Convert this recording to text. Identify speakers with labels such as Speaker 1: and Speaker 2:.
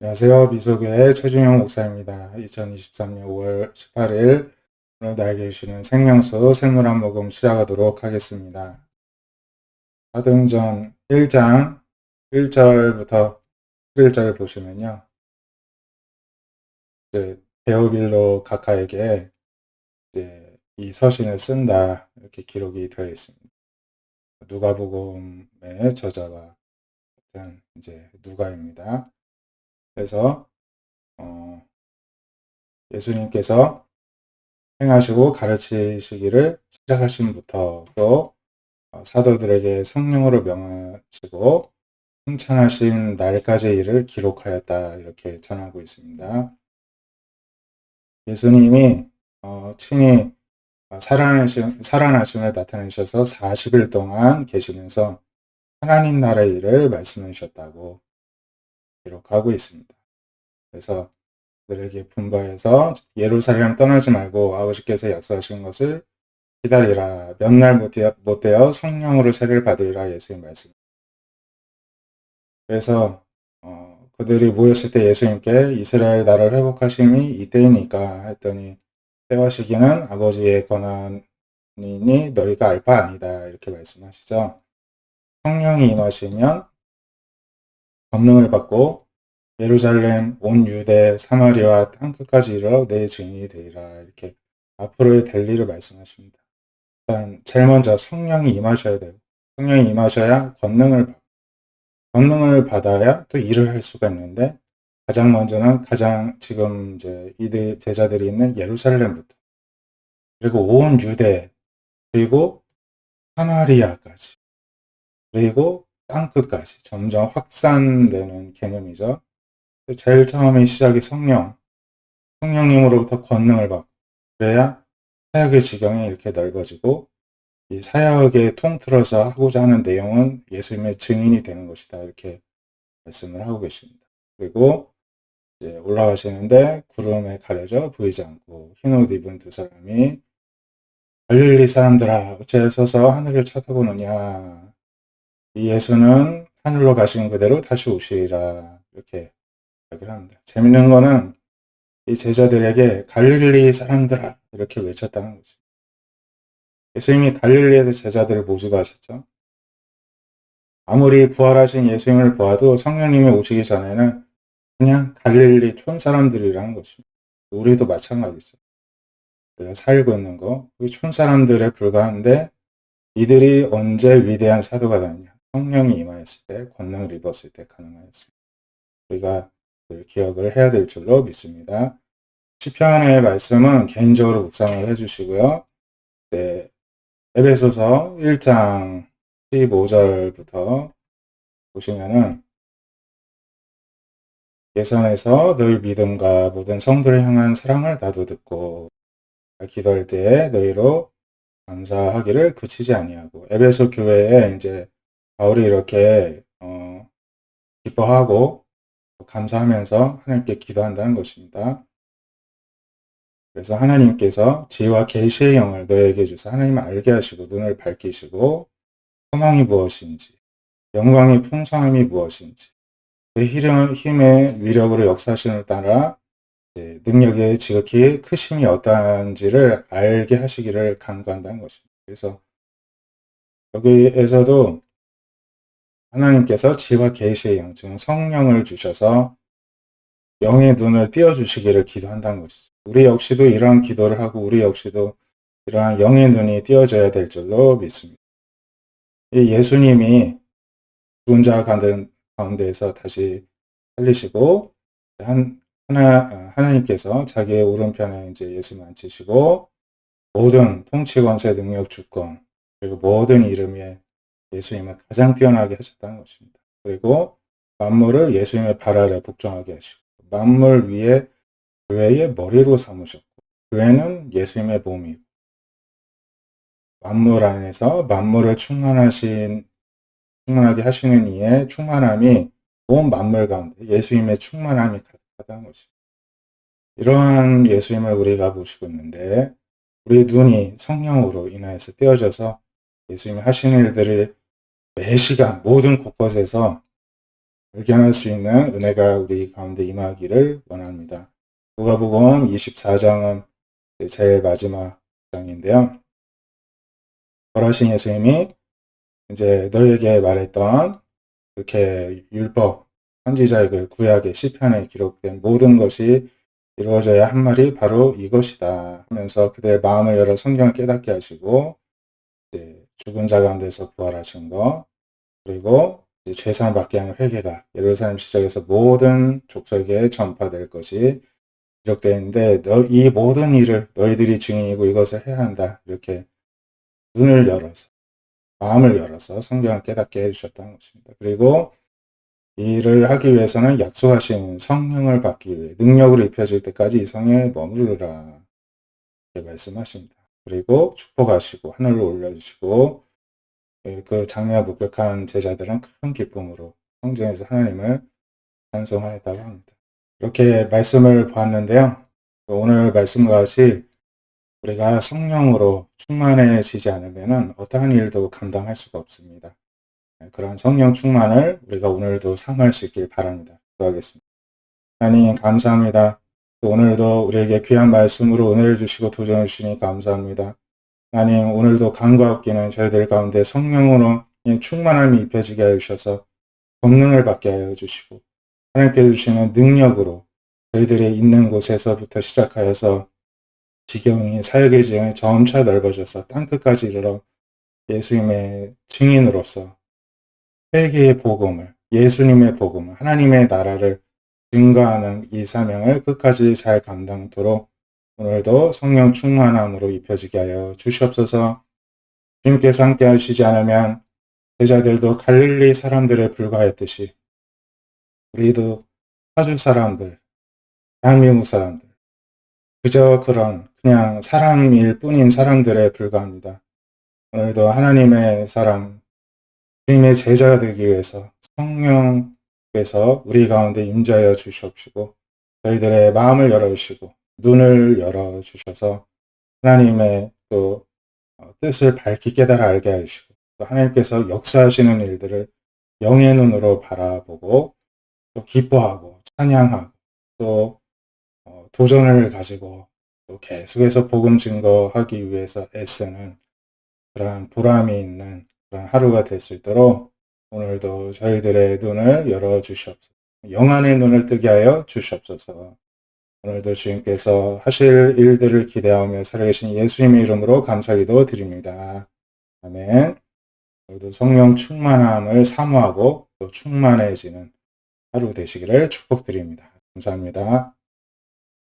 Speaker 1: 안녕하세요. 미소교회 최준영 목사입니다. 2023년 5월 18일 오늘 나에게 주시는 생명수 생물한 모금 시작하도록 하겠습니다. 사도행전 1장 1절부터 11절 보시면요. 데오빌로 각하에게 이 서신을 쓴다 이렇게 기록이 되어 있습니다. 누가복음의 저자와 같은 누가입니다. 그래서 예수님께서 행하시고 가르치시기를 시작하신부터 또 사도들에게 성령으로 명하시고 승천하신 날까지의 일을 기록하였다 이렇게 전하고 있습니다. 예수님이 친히 살아나심을 나타내셔서 40일 동안 계시면서 하나님 나라의 일을 말씀해 주셨다고 기록하고 있습니다. 그래서 그들에게 분부해서 예루살렘 떠나지 말고 아버지께서 약속하신 것을 기다리라. 몇 날 못되어 성령으로 세례를 받으리라 예수님 말씀. 그래서 그들이 모였을 때 예수님께 이스라엘 나라를 회복하심이 이때이니까 했더니 때와 시기는 아버지의 권한이니 너희가 알 바 아니다 이렇게 말씀하시죠. 성령이 임하시면 권능을 받고 예루살렘 온 유대 사마리아 땅끝까지 이르러 내 증인이 되리라 이렇게 앞으로의 될 일을 말씀하십니다. 일단 제일 먼저 성령이 임하셔야 돼요. 성령이 임하셔야 권능을 받아야 또 일을 할 수가 있는데 가장 먼저는 지금 이들 제자들이 있는 예루살렘부터 그리고 온 유대 그리고 사마리아까지 그리고 땅끝까지 점점 확산되는 개념이죠. 제일 처음에 시작이 성령님으로부터 권능을 받고 그래야 사역의 지경이 이렇게 넓어지고 이 사역에 통틀어서 하고자 하는 내용은 예수님의 증인이 되는 것이다 이렇게 말씀을 하고 계십니다. 그리고 이제 올라가시는데 구름에 가려져 보이지 않고 흰 옷 입은 두 사람이 갈릴리 사람들아 어찌 서서 하늘을 쳐다보느냐 이 예수는 하늘로 가신 그대로 다시 오시리라 이렇게 이야기를 합니다. 재밌는 거는 이 제자들에게 갈릴리 사람들아 이렇게 외쳤다는 거죠. 예수님이 갈릴리에서 제자들을 모집하셨죠. 아무리 부활하신 예수님을 보아도 성령님이 오시기 전에는 그냥 갈릴리 촌 사람들이라는 것입니다. 우리도 마찬가지죠. 우리가 살고 있는 거, 우리 촌 사람들에 불과한데 이들이 언제 위대한 사도가 되느냐. 성령이 임하였을 때, 권능을 입었을 때 가능하였습니다. 우리가 늘 기억을 해야 될 줄로 믿습니다. 시편의 말씀은 개인적으로 묵상을 해주시고요. 네, 에베소서 1장 15절부터 보시면은 예선에서 너희 믿음과 모든 성도를 향한 사랑을 나도 듣고 기도할 때에 너희로 감사하기를 그치지 아니하고 에베소 교회에 이제 바울이 이렇게 기뻐하고 감사하면서 하나님께 기도한다는 것입니다. 그래서 하나님께서 지혜와 계시의 영을 너희에게 주사 하나님을 알게 하시고 눈을 밝히시고 소망이 무엇인지 영광의 풍성함이 무엇인지 그 힘의 위력으로 역사하심을 따라 능력의 지극히 크심이 어떠한지를 알게 하시기를 간구한다는 것입니다. 그래서 여기에서도 하나님께서 지혜와 계시의 영, 즉 성령을 주셔서 영의 눈을 띄워주시기를 기도한다는 것이죠. 우리 역시도 이러한 기도를 하고 우리 역시도 이러한 영의 눈이 띄워져야 될 줄로 믿습니다. 예수님이 죽은 자 가운데에서 다시 살리시고 하나님께서 자기의 오른편에 이제 예수님 앉히시고 모든 통치 권세 능력 주권 그리고 모든 이름에 예수님을 가장 뛰어나게 하셨다는 것입니다. 그리고 만물을 예수님의 발 아래 복종하게 하시고 만물 위에 교회의 머리로 삼으셨고 교회는 예수님의 몸이고 만물 안에서 만물을 충만하게 하시는 이의 충만함이 온 만물 가운데 예수님의 충만함이 가득하다는 것입니다. 이러한 예수님을 우리가 보시고 있는데 우리 눈이 성령으로 인하여서 떼어져서 예수님이 하시는 일들을 매 시간 모든 곳곳에서 발견할 수 있는 은혜가 우리 가운데 임하기를 원합니다. 누가복음 24장은 제일 마지막 장인데요. 걸어신 예수님이 이제 너희에게 말했던 이렇게 율법, 선지자의 그 구약의 시편에 기록된 모든 것이 이루어져야 한 말이 바로 이것이다 하면서 그들의 마음을 열어 성경을 깨닫게 하시고 이제 죽은 자 가운데서 부활하신 것, 그리고 죄사함 받게 하는 회개가 예루살렘 시작에서 모든 족속에 전파될 것이 기록되어 있는데 이 모든 일을 너희들이 증인이고 이것을 해야 한다. 이렇게 눈을 열어서 마음을 열어서 성경을 깨닫게 해주셨다는 것입니다. 그리고 이 일을 하기 위해서는 약속하신 성령을 받기 위해 능력으로 입혀질 때까지 이 성에 머무르라 이렇게 말씀하십니다. 그리고 축복하시고 하늘로 올려주시고 그 장면을 목격한 제자들은 큰 기쁨으로 성전에서 하나님을 찬송하였다고 합니다. 이렇게 말씀을 보았는데요. 오늘 말씀과 같이 우리가 성령으로 충만해지지 않으면 어떠한 일도 감당할 수가 없습니다. 그러한 성령 충만을 우리가 오늘도 삼할 수 있길 바랍니다. 기도하겠습니다. 하나님 감사합니다. 또 오늘도 우리에게 귀한 말씀으로 은혜를 주시고 도전을 주시니 감사합니다. 하나님 오늘도 간과 없기는 저희들 가운데 성령으로 충만함이 입혀지게 하여 주셔서 권능을 받게 하여 주시고 하나님께 주시는 능력으로 저희들이 있는 곳에서부터 시작하여서 지경이 사역의 지경이 점차 넓어져서 땅끝까지 이르러 예수님의 증인으로서 세계의 복음을 예수님의 복음을 하나님의 나라를 증거하는 이 사명을 끝까지 잘 감당토록 오늘도 성령 충만함으로 입혀지게 하여 주시옵소서. 주님께서 함께 하시지 않으면 제자들도 갈릴리 사람들에 불과했듯이 우리도 파주 사람들, 대한민국 사람들 그저 그런 그냥 사람일 뿐인 사람들에 불과합니다. 오늘도 하나님의 사람, 주님의 제자가 되기 위해서 성령께서 우리 가운데 임재하여 주시옵시고 저희들의 마음을 열어주시고 눈을 열어주셔서 하나님의 또 뜻을 밝히 깨달아 알게 하시고 또 하나님께서 역사하시는 일들을 영의 눈으로 바라보고 또 기뻐하고 찬양하고 또 도전을 가지고 또 계속해서 복음 증거하기 위해서 애쓰는 그러한 보람이 있는 그런 하루가 될 수 있도록 오늘도 저희들의 눈을 열어주시옵소서. 영안의 눈을 뜨게 하여 주시옵소서. 오늘도 주님께서 하실 일들을 기대하며 살아계신 예수님의 이름으로 감사기도 드립니다. 아멘. 오늘도 성령 충만함을 사모하고 또 충만해지는 하루 되시기를 축복드립니다. 감사합니다.